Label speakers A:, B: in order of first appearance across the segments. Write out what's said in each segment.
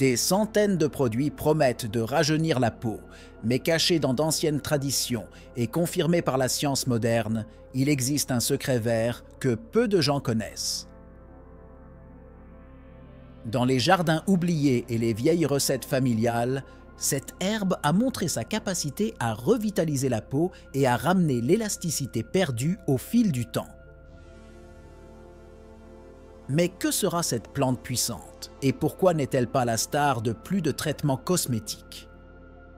A: Des centaines de produits promettent de rajeunir la peau, mais cachés dans d'anciennes traditions et confirmés par la science moderne, il existe un secret vert que peu de gens connaissent. Dans les jardins oubliés et les vieilles recettes familiales, cette herbe a montré sa capacité à revitaliser la peau et à ramener l'élasticité perdue au fil du temps. Mais que sera cette plante puissante et pourquoi n'est-elle pas la star de plus de traitements cosmétiques?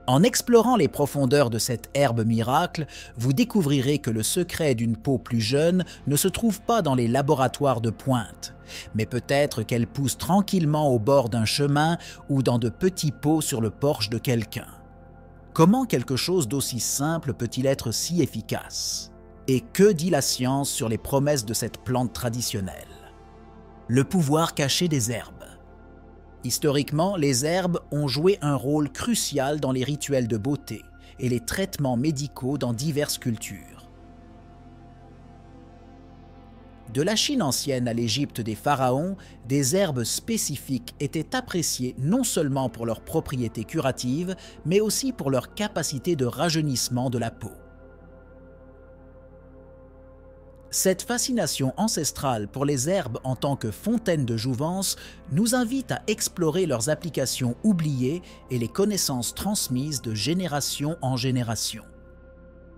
A: En explorant les profondeurs de cette herbe miracle, vous découvrirez que le secret d'une peau plus jeune ne se trouve pas dans les laboratoires de pointe, mais peut-être qu'elle pousse tranquillement au bord d'un chemin ou dans de petits pots sur le porche de quelqu'un. Comment quelque chose d'aussi simple peut-il être si efficace? Et que dit la science sur les promesses de cette plante traditionnelle? Le pouvoir caché des herbes. Historiquement, les herbes ont joué un rôle crucial dans les rituels de beauté et les traitements médicaux dans diverses cultures. De la Chine ancienne à l'Égypte des pharaons, des herbes spécifiques étaient appréciées non seulement pour leurs propriétés curatives, mais aussi pour leur capacité de rajeunissement de la peau. Cette fascination ancestrale pour les herbes en tant que fontaine de jouvence nous invite à explorer leurs applications oubliées et les connaissances transmises de génération en génération.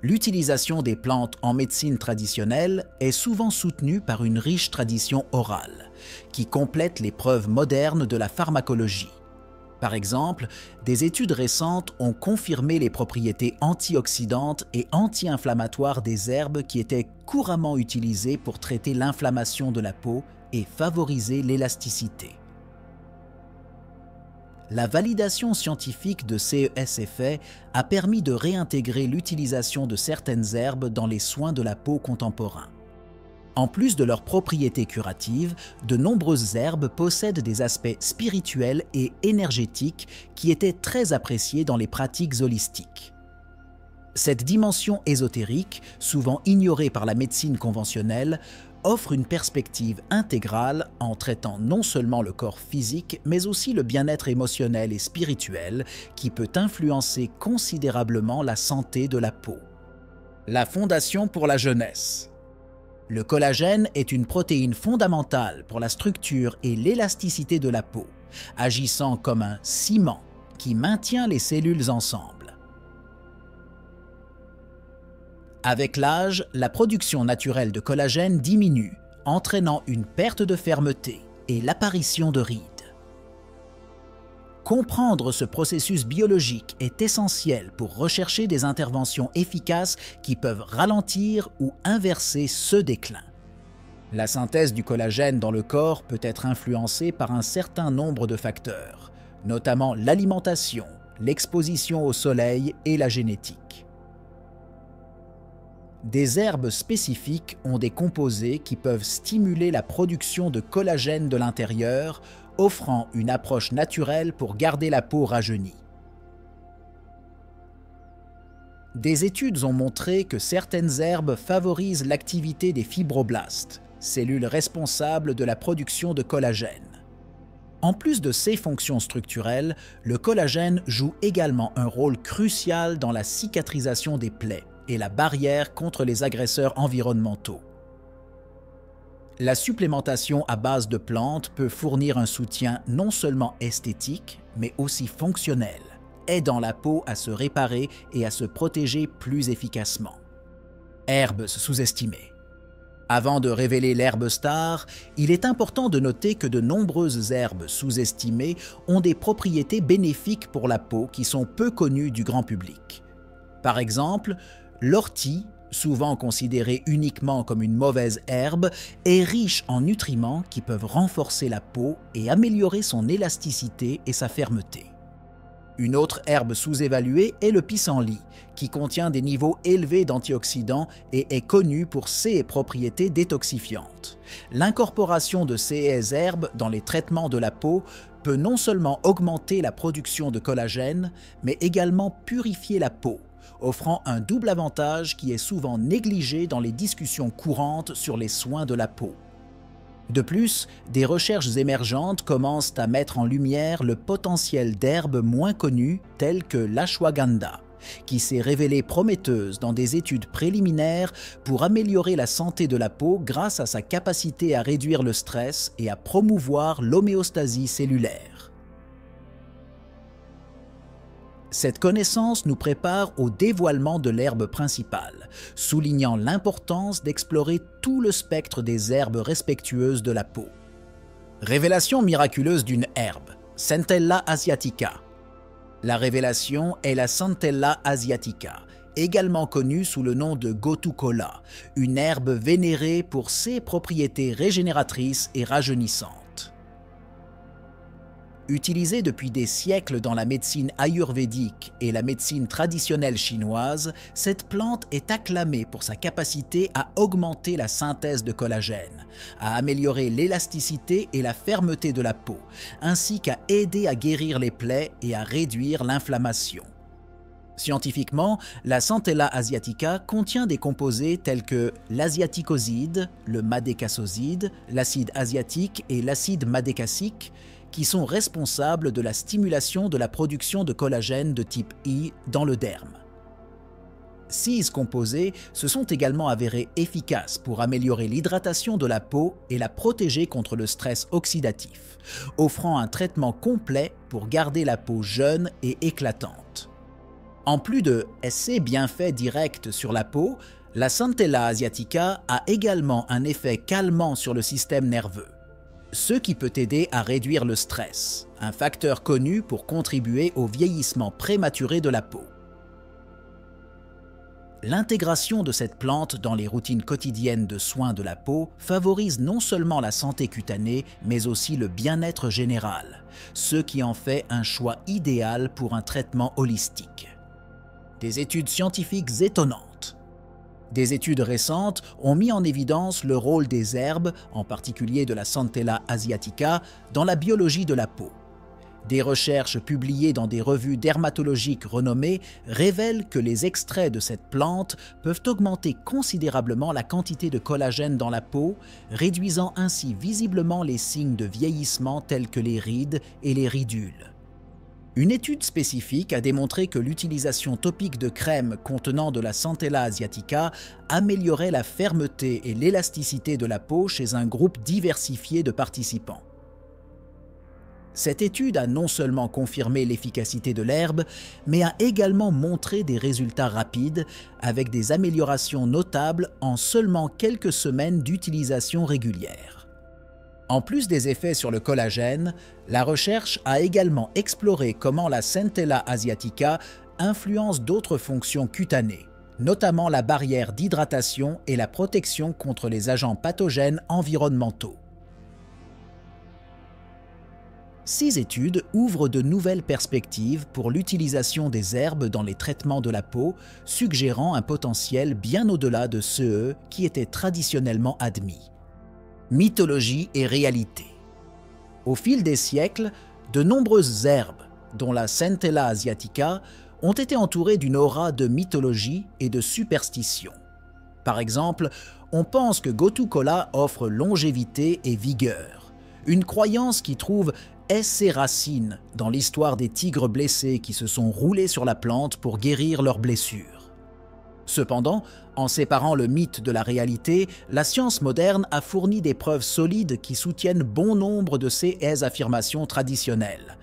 A: L'utilisation des plantes en médecine traditionnelle est souvent soutenue par une riche tradition orale, qui complète les preuves modernes de la pharmacologie. Par exemple, des études récentes ont confirmé les propriétés antioxydantes et anti-inflammatoires des herbes qui étaient couramment utilisées pour traiter l'inflammation de la peau et favoriser l'élasticité. La validation scientifique de ces effets a permis de réintégrer l'utilisation de certaines herbes dans les soins de la peau contemporains. En plus de leurs propriétés curatives, de nombreuses herbes possèdent des aspects spirituels et énergétiques qui étaient très appréciés dans les pratiques holistiques. Cette dimension ésotérique, souvent ignorée par la médecine conventionnelle, offre une perspective intégrale en traitant non seulement le corps physique, mais aussi le bien-être émotionnel et spirituel qui peut influencer considérablement la santé de la peau. La Fondation pour la jeunesse. Le collagène est une protéine fondamentale pour la structure et l'élasticité de la peau, agissant comme un ciment qui maintient les cellules ensemble. Avec l'âge, la production naturelle de collagène diminue, entraînant une perte de fermeté et l'apparition de rides. Comprendre ce processus biologique est essentiel pour rechercher des interventions efficaces qui peuvent ralentir ou inverser ce déclin. La synthèse du collagène dans le corps peut être influencée par un certain nombre de facteurs, notamment l'alimentation, l'exposition au soleil et la génétique. Des herbes spécifiques ont des composés qui peuvent stimuler la production de collagène de l'intérieur, offrant une approche naturelle pour garder la peau rajeunie. Des études ont montré que certaines herbes favorisent l'activité des fibroblastes, cellules responsables de la production de collagène. En plus de ses fonctions structurelles, le collagène joue également un rôle crucial dans la cicatrisation des plaies et la barrière contre les agresseurs environnementaux. La supplémentation à base de plantes peut fournir un soutien non seulement esthétique, mais aussi fonctionnel, aidant la peau à se réparer et à se protéger plus efficacement. Herbes sous-estimées. Avant de révéler l'herbe star, il est important de noter que de nombreuses herbes sous-estimées ont des propriétés bénéfiques pour la peau qui sont peu connues du grand public. Par exemple, l'ortie, souvent considérée uniquement comme une mauvaise herbe, est riche en nutriments qui peuvent renforcer la peau et améliorer son élasticité et sa fermeté. Une autre herbe sous-évaluée est le pissenlit, qui contient des niveaux élevés d'antioxydants et est connu pour ses propriétés détoxifiantes. L'incorporation de ces herbes dans les traitements de la peau peut non seulement augmenter la production de collagène, mais également purifier la peau, offrant un double avantage qui est souvent négligé dans les discussions courantes sur les soins de la peau. De plus, des recherches émergentes commencent à mettre en lumière le potentiel d'herbes moins connues telles que l'ashwagandha, qui s'est révélée prometteuse dans des études préliminaires pour améliorer la santé de la peau grâce à sa capacité à réduire le stress et à promouvoir l'homéostasie cellulaire. Cette connaissance nous prépare au dévoilement de l'herbe principale, soulignant l'importance d'explorer tout le spectre des herbes respectueuses de la peau. Révélation miraculeuse d'une herbe, Centella asiatica. La révélation est la Centella asiatica, également connue sous le nom de Gotu-kola, une herbe vénérée pour ses propriétés régénératrices et rajeunissantes. Utilisée depuis des siècles dans la médecine ayurvédique et la médecine traditionnelle chinoise, cette plante est acclamée pour sa capacité à augmenter la synthèse de collagène, à améliorer l'élasticité et la fermeté de la peau, ainsi qu'à aider à guérir les plaies et à réduire l'inflammation. Scientifiquement, la Centella asiatica contient des composés tels que l'asiaticoside, le madécassoside, l'acide asiatique et l'acide madécassique, qui sont responsables de la stimulation de la production de collagène de type I dans le derme. Ces composés se sont également avérés efficaces pour améliorer l'hydratation de la peau et la protéger contre le stress oxydatif, offrant un traitement complet pour garder la peau jeune et éclatante. En plus de ses bienfaits directs sur la peau, la Centella asiatica a également un effet calmant sur le système nerveux, ce qui peut aider à réduire le stress, un facteur connu pour contribuer au vieillissement prématuré de la peau. L'intégration de cette plante dans les routines quotidiennes de soins de la peau favorise non seulement la santé cutanée, mais aussi le bien-être général, ce qui en fait un choix idéal pour un traitement holistique. Des études scientifiques étonnantes. Des études récentes ont mis en évidence le rôle des herbes, en particulier de la Centella asiatica, dans la biologie de la peau. Des recherches publiées dans des revues dermatologiques renommées révèlent que les extraits de cette plante peuvent augmenter considérablement la quantité de collagène dans la peau, réduisant ainsi visiblement les signes de vieillissement tels que les rides et les ridules. Une étude spécifique a démontré que l'utilisation topique de crèmes contenant de la Centella asiatica améliorait la fermeté et l'élasticité de la peau chez un groupe diversifié de participants. Cette étude a non seulement confirmé l'efficacité de l'herbe, mais a également montré des résultats rapides avec des améliorations notables en seulement quelques semaines d'utilisation régulière. En plus des effets sur le collagène, la recherche a également exploré comment la Centella asiatica influence d'autres fonctions cutanées, notamment la barrière d'hydratation et la protection contre les agents pathogènes environnementaux. Ces études ouvrent de nouvelles perspectives pour l'utilisation des herbes dans les traitements de la peau, suggérant un potentiel bien au-delà de ceux qui étaient traditionnellement admis. Mythologie et réalité. Au fil des siècles, de nombreuses herbes, dont la Centella asiatica, ont été entourées d'une aura de mythologie et de superstition. Par exemple, on pense que Gotu-kola offre longévité et vigueur, une croyance qui trouve ses racines dans l'histoire des tigres blessés qui se sont roulés sur la plante pour guérir leurs blessures. Cependant, en séparant le mythe de la réalité, la science moderne a fourni des preuves solides qui soutiennent bon nombre de ces affirmations traditionnelles.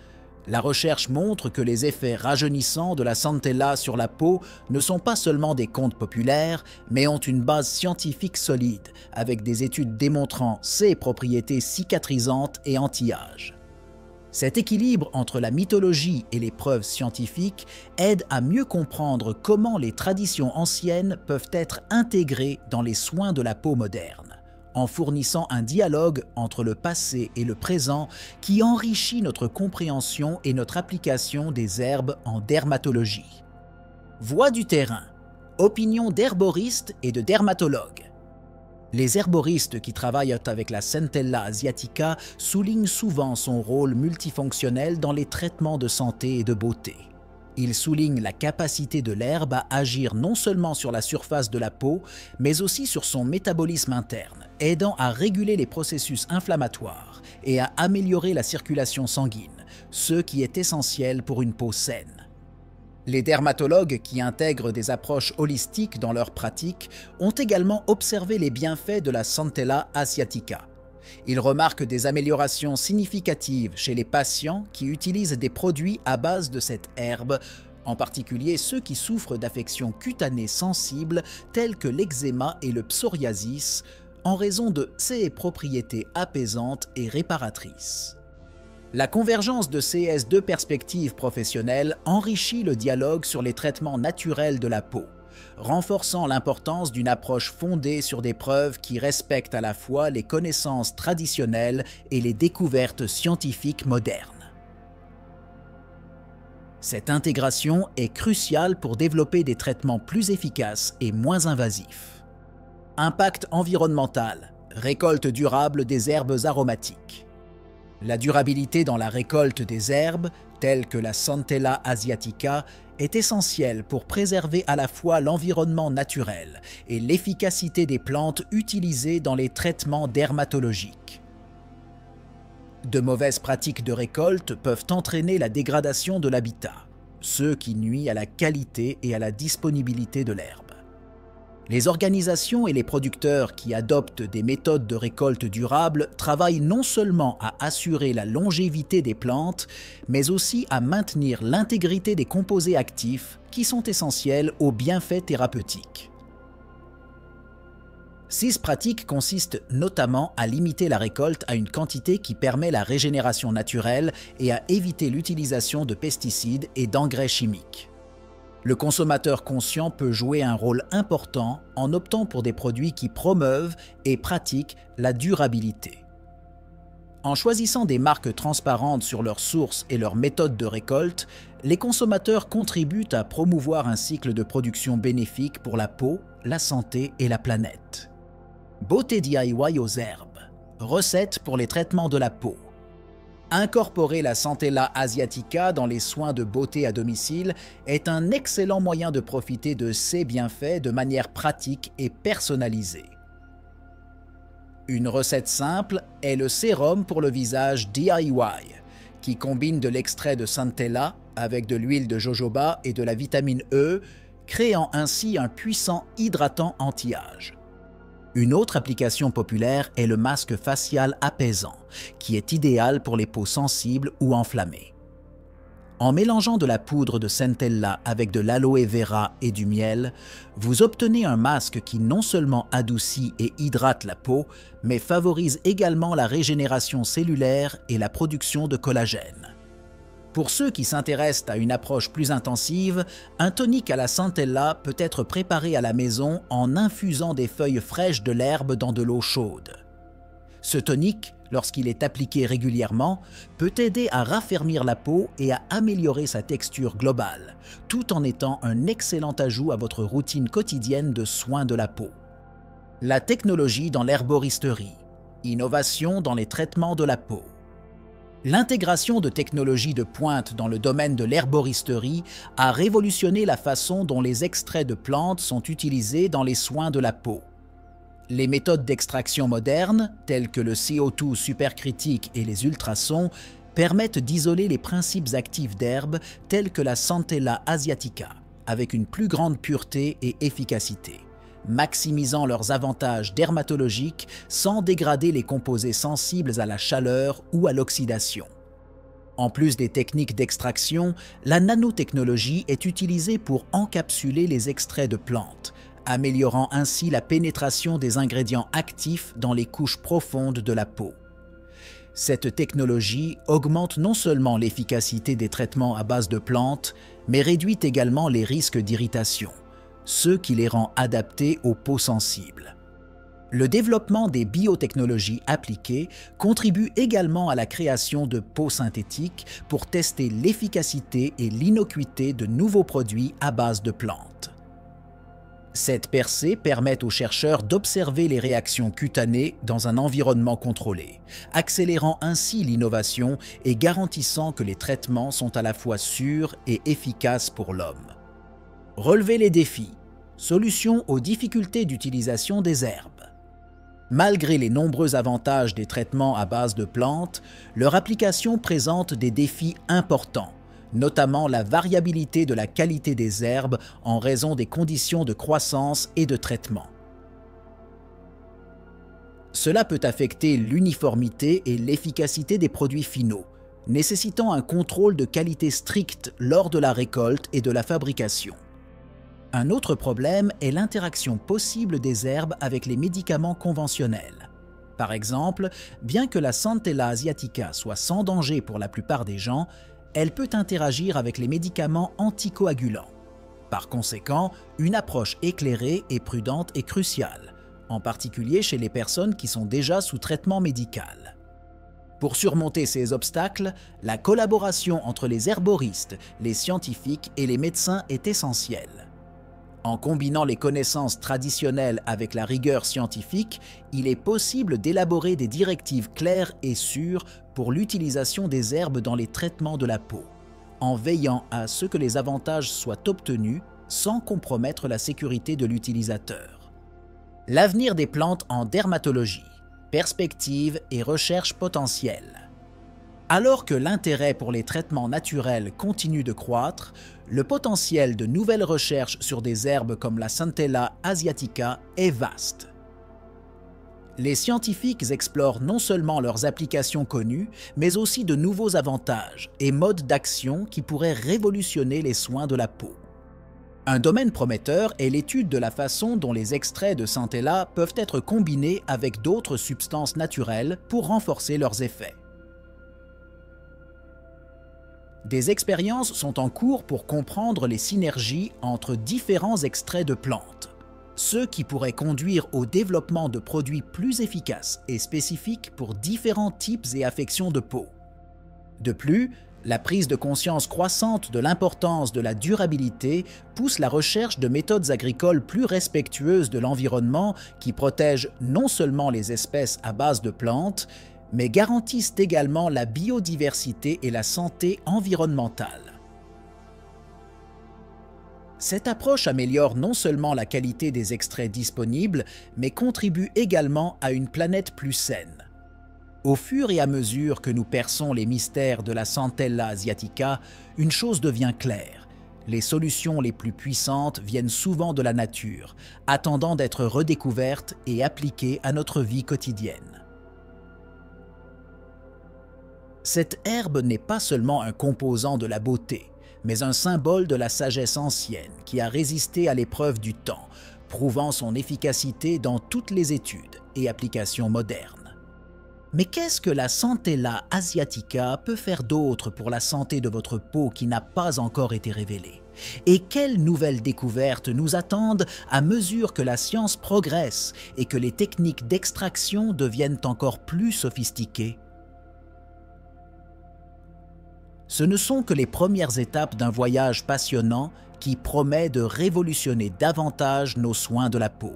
A: La recherche montre que les effets rajeunissants de la Centella sur la peau ne sont pas seulement des contes populaires, mais ont une base scientifique solide, avec des études démontrant ses propriétés cicatrisantes et anti-âge. Cet équilibre entre la mythologie et les preuves scientifiques aide à mieux comprendre comment les traditions anciennes peuvent être intégrées dans les soins de la peau moderne, en fournissant un dialogue entre le passé et le présent qui enrichit notre compréhension et notre application des herbes en dermatologie. Voix du terrain, opinion d'herboristes et de dermatologues. Les herboristes qui travaillent avec la Centella asiatica soulignent souvent son rôle multifonctionnel dans les traitements de santé et de beauté. Il souligne la capacité de l'herbe à agir non seulement sur la surface de la peau, mais aussi sur son métabolisme interne, aidant à réguler les processus inflammatoires et à améliorer la circulation sanguine, ce qui est essentiel pour une peau saine. Les dermatologues qui intègrent des approches holistiques dans leur pratique ont également observé les bienfaits de la Centella asiatica. Ils remarquent des améliorations significatives chez les patients qui utilisent des produits à base de cette herbe, en particulier ceux qui souffrent d'affections cutanées sensibles telles que l'eczéma et le psoriasis, en raison de ses propriétés apaisantes et réparatrices. La convergence de ces deux perspectives professionnelles enrichit le dialogue sur les traitements naturels de la peau, renforçant l'importance d'une approche fondée sur des preuves qui respectent à la fois les connaissances traditionnelles et les découvertes scientifiques modernes. Cette intégration est cruciale pour développer des traitements plus efficaces et moins invasifs. Impact environnemental, récolte durable des herbes aromatiques. La durabilité dans la récolte des herbes, telles que la Centella asiatica, est essentielle pour préserver à la fois l'environnement naturel et l'efficacité des plantes utilisées dans les traitements dermatologiques. De mauvaises pratiques de récolte peuvent entraîner la dégradation de l'habitat, ce qui nuit à la qualité et à la disponibilité de l'herbe. Les organisations et les producteurs qui adoptent des méthodes de récolte durables travaillent non seulement à assurer la longévité des plantes, mais aussi à maintenir l'intégrité des composés actifs qui sont essentiels aux bienfaits thérapeutiques. Ces pratiques consistent notamment à limiter la récolte à une quantité qui permet la régénération naturelle et à éviter l'utilisation de pesticides et d'engrais chimiques. Le consommateur conscient peut jouer un rôle important en optant pour des produits qui promeuvent et pratiquent la durabilité. En choisissant des marques transparentes sur leurs sources et leurs méthodes de récolte, les consommateurs contribuent à promouvoir un cycle de production bénéfique pour la peau, la santé et la planète. Beauté DIY aux herbes. Recettes pour les traitements de la peau. Incorporer la Centella asiatica dans les soins de beauté à domicile est un excellent moyen de profiter de ses bienfaits de manière pratique et personnalisée. Une recette simple est le sérum pour le visage DIY, qui combine de l'extrait de Centella avec de l'huile de jojoba et de la vitamine E, créant ainsi un puissant hydratant anti-âge. Une autre application populaire est le masque facial apaisant, qui est idéal pour les peaux sensibles ou enflammées. En mélangeant de la poudre de Centella avec de l'aloe vera et du miel, vous obtenez un masque qui non seulement adoucit et hydrate la peau, mais favorise également la régénération cellulaire et la production de collagène. Pour ceux qui s'intéressent à une approche plus intensive, un tonique à la Centella peut être préparé à la maison en infusant des feuilles fraîches de l'herbe dans de l'eau chaude. Ce tonique, lorsqu'il est appliqué régulièrement, peut aider à raffermir la peau et à améliorer sa texture globale, tout en étant un excellent ajout à votre routine quotidienne de soins de la peau. La technologie dans l'herboristerie. Innovation dans les traitements de la peau. L'intégration de technologies de pointe dans le domaine de l'herboristerie a révolutionné la façon dont les extraits de plantes sont utilisés dans les soins de la peau. Les méthodes d'extraction modernes, telles que le CO2 supercritique et les ultrasons, permettent d'isoler les principes actifs d'herbes tels que la Centella asiatica, avec une plus grande pureté et efficacité, maximisant leurs avantages dermatologiques sans dégrader les composés sensibles à la chaleur ou à l'oxydation. En plus des techniques d'extraction, la nanotechnologie est utilisée pour encapsuler les extraits de plantes, améliorant ainsi la pénétration des ingrédients actifs dans les couches profondes de la peau. Cette technologie augmente non seulement l'efficacité des traitements à base de plantes, mais réduit également les risques d'irritation, ce qui les rend adaptés aux peaux sensibles. Le développement des biotechnologies appliquées contribue également à la création de peaux synthétiques pour tester l'efficacité et l'innocuité de nouveaux produits à base de plantes. Cette percée permet aux chercheurs d'observer les réactions cutanées dans un environnement contrôlé, accélérant ainsi l'innovation et garantissant que les traitements sont à la fois sûrs et efficaces pour l'homme. Relever les défis. Solution aux difficultés d'utilisation des herbes. Malgré les nombreux avantages des traitements à base de plantes, leur application présente des défis importants, notamment la variabilité de la qualité des herbes en raison des conditions de croissance et de traitement. Cela peut affecter l'uniformité et l'efficacité des produits finaux, nécessitant un contrôle de qualité strict lors de la récolte et de la fabrication. Un autre problème est l'interaction possible des herbes avec les médicaments conventionnels. Par exemple, bien que la Centella asiatica soit sans danger pour la plupart des gens, elle peut interagir avec les médicaments anticoagulants. Par conséquent, une approche éclairée et prudente est cruciale, en particulier chez les personnes qui sont déjà sous traitement médical. Pour surmonter ces obstacles, la collaboration entre les herboristes, les scientifiques et les médecins est essentielle. En combinant les connaissances traditionnelles avec la rigueur scientifique, il est possible d'élaborer des directives claires et sûres pour l'utilisation des herbes dans les traitements de la peau, en veillant à ce que les avantages soient obtenus sans compromettre la sécurité de l'utilisateur. L'avenir des plantes en dermatologie, perspectives et recherches potentielles. Alors que l'intérêt pour les traitements naturels continue de croître, le potentiel de nouvelles recherches sur des herbes comme la Centella asiatica est vaste. Les scientifiques explorent non seulement leurs applications connues, mais aussi de nouveaux avantages et modes d'action qui pourraient révolutionner les soins de la peau. Un domaine prometteur est l'étude de la façon dont les extraits de Centella peuvent être combinés avec d'autres substances naturelles pour renforcer leurs effets. Des expériences sont en cours pour comprendre les synergies entre différents extraits de plantes, ce qui pourrait conduire au développement de produits plus efficaces et spécifiques pour différents types et affections de peau. De plus, la prise de conscience croissante de l'importance de la durabilité pousse la recherche de méthodes agricoles plus respectueuses de l'environnement qui protègent non seulement les espèces à base de plantes, mais garantissent également la biodiversité et la santé environnementale. Cette approche améliore non seulement la qualité des extraits disponibles, mais contribue également à une planète plus saine. Au fur et à mesure que nous perçons les mystères de la Centella asiatica, une chose devient claire. Les solutions les plus puissantes viennent souvent de la nature, attendant d'être redécouvertes et appliquées à notre vie quotidienne. Cette herbe n'est pas seulement un composant de la beauté, mais un symbole de la sagesse ancienne qui a résisté à l'épreuve du temps, prouvant son efficacité dans toutes les études et applications modernes. Mais qu'est-ce que la Centella asiatica peut faire d'autre pour la santé de votre peau qui n'a pas encore été révélée? Et quelles nouvelles découvertes nous attendent à mesure que la science progresse et que les techniques d'extraction deviennent encore plus sophistiquées? Ce ne sont que les premières étapes d'un voyage passionnant qui promet de révolutionner davantage nos soins de la peau.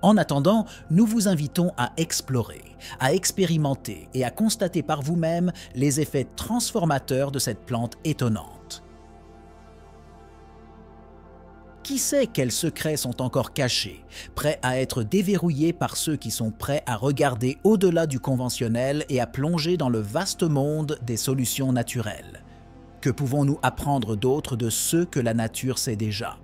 A: En attendant, nous vous invitons à explorer, à expérimenter et à constater par vous-même les effets transformateurs de cette plante étonnante. Qui sait quels secrets sont encore cachés, prêts à être déverrouillés par ceux qui sont prêts à regarder au-delà du conventionnel et à plonger dans le vaste monde des solutions naturelles? Que pouvons-nous apprendre d'autre de ceux que la nature sait déjà?